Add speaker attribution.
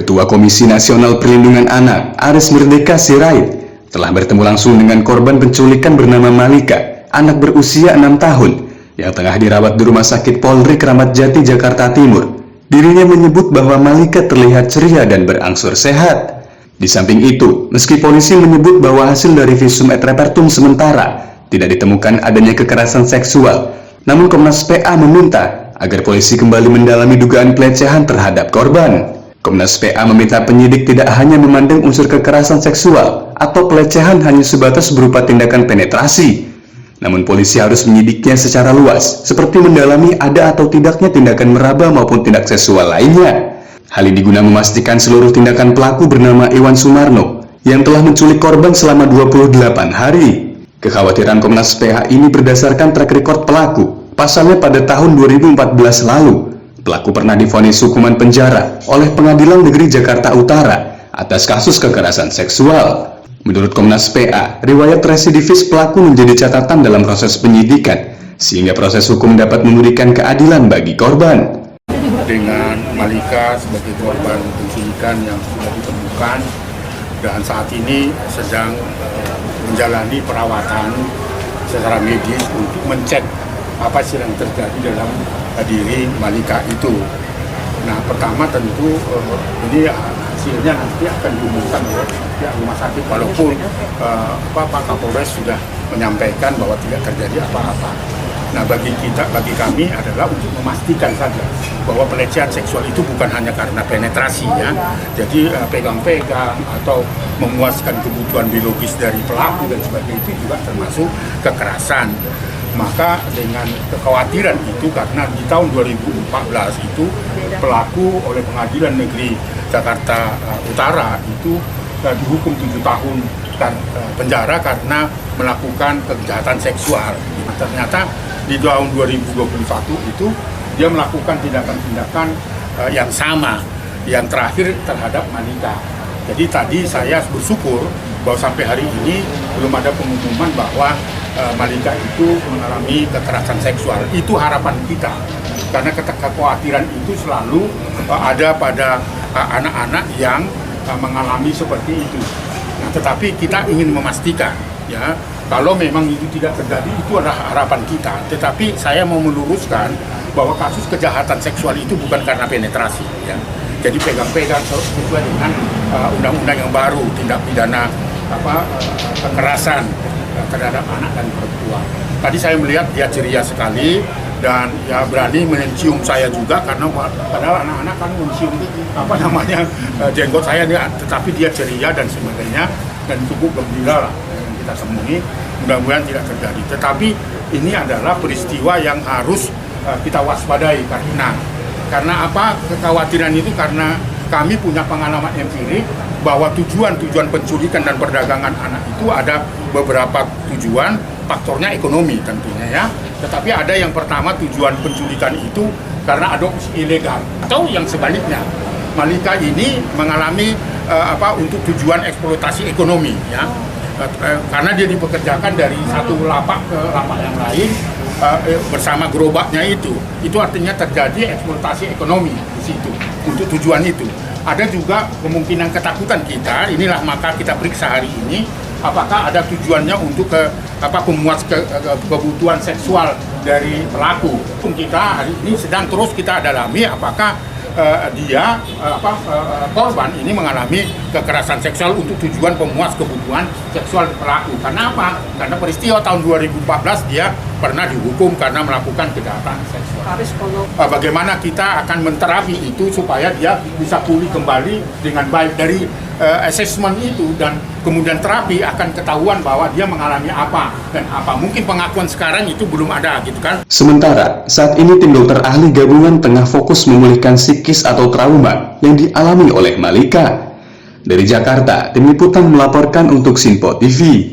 Speaker 1: Ketua Komisi Nasional Perlindungan Anak, Aris Merdeka Sirait, telah bertemu langsung dengan korban penculikan bernama Malika, anak berusia 6 tahun, yang tengah dirawat di Rumah Sakit Polri Kramat Jati, Jakarta Timur. Dirinya menyebut bahwa Malika terlihat ceria dan berangsur sehat. Di samping itu, meski polisi menyebut bahwa hasil dari visum et repertum sementara tidak ditemukan adanya kekerasan seksual, namun Komnas PA meminta agar polisi kembali mendalami dugaan pelecehan terhadap korban. Komnas PA meminta penyidik tidak hanya memandang unsur kekerasan seksual atau pelecehan hanya sebatas berupa tindakan penetrasi, namun polisi harus menyidiknya secara luas, seperti mendalami ada atau tidaknya tindakan meraba maupun tindak seksual lainnya. Hal ini guna memastikan seluruh tindakan pelaku bernama Iwan Sumarno yang telah menculik korban selama 28 hari. Kekhawatiran Komnas PA ini berdasarkan track record pelaku. Pasalnya pada tahun 2014 lalu, pelaku pernah divonis hukuman penjara oleh Pengadilan Negeri Jakarta Utara atas kasus kekerasan seksual. Menurut Komnas PA, riwayat residivis pelaku menjadi catatan dalam proses penyidikan, sehingga proses hukum dapat memberikan keadilan bagi korban.
Speaker 2: Dengan Malika sebagai korban penculikan yang sudah ditemukan dan saat ini sedang menjalani perawatan secara medis untuk mencek apa sih yang terjadi dalam diri Malika itu. Nah, pertama tentu ini hasilnya nanti akan diumumkan oleh pihak rumah sakit, walaupun Pak Kapolres sudah menyampaikan bahwa tidak terjadi apa-apa. Nah, bagi kami adalah untuk memastikan saja bahwa pelecehan seksual itu bukan hanya karena penetrasi, ya. Jadi pegang-pegang atau memuaskan kebutuhan biologis dari pelaku dan sebagainya itu juga termasuk kekerasan. Maka dengan kekhawatiran itu, karena di tahun 2014 itu pelaku oleh Pengadilan Negeri Jakarta Utara itu dihukum 7 tahun penjara karena melakukan kejahatan seksual. Ternyata di tahun 2021 itu dia melakukan tindakan-tindakan yang sama, yang terakhir terhadap Malika. Jadi tadi saya bersyukur bahwa sampai hari ini belum ada pengumuman bahwa Malika itu mengalami kekerasan seksual. Itu harapan kita, karena kekhawatiran itu selalu ada pada anak-anak yang mengalami seperti itu. Nah, tetapi kita ingin memastikan, ya, kalau memang itu tidak terjadi, itu adalah harapan kita. Tetapi saya mau meluruskan bahwa kasus kejahatan seksual itu bukan karena penetrasi, ya. Jadi pegang-pegang sesuai dengan undang-undang yang baru, tindak pidana kekerasan terhadap anak dan perempuan. Tadi saya melihat dia ceria sekali dan ya berani mencium saya juga, karena padahal anak-anak kan mencium jenggot saya, tetapi dia ceria dan sebagainya dan cukup gembira lah yang kita temui. Mudah-mudahan tidak terjadi. Tetapi ini adalah peristiwa yang harus kita waspadai, karena apa? Kekhawatiran itu karena kami punya pengalaman empirik bahwa tujuan penculikan dan perdagangan anak itu ada beberapa tujuan, faktornya ekonomi tentunya, ya. Tetapi ada yang pertama, tujuan penculikan itu karena adopsi ilegal, atau yang sebaliknya, Malika ini mengalami untuk tujuan eksploitasi ekonomi, ya. Karena dia dipekerjakan dari satu lapak ke lapak yang lain bersama gerobaknya itu artinya terjadi eksploitasi ekonomi di situ untuk tujuan itu. Ada juga kemungkinan ketakutan kita, inilah maka kita periksa hari ini, apakah ada tujuannya untuk memuas kebutuhan seksual dari pelaku. Kita hari ini sedang terus kita dalami apakah korban ini mengalami kekerasan seksual untuk tujuan pemuas kebutuhan seksual pelaku. Karena apa? Karena peristiwa tahun 2014 dia pernah dihukum karena melakukan kejahatan seksual. Bagaimana kita akan menterapi itu supaya dia bisa pulih kembali dengan baik dari assessment itu, dan kemudian terapi akan ketahuan bahwa dia mengalami apa dan apa. Mungkin pengakuan sekarang itu belum ada, gitu kan.
Speaker 1: Sementara, saat ini tim dokter ahli gabungan tengah fokus memulihkan psikis atau trauma yang dialami oleh Malika. Dari Jakarta, tim liputan melaporkan untuk Sinpo TV.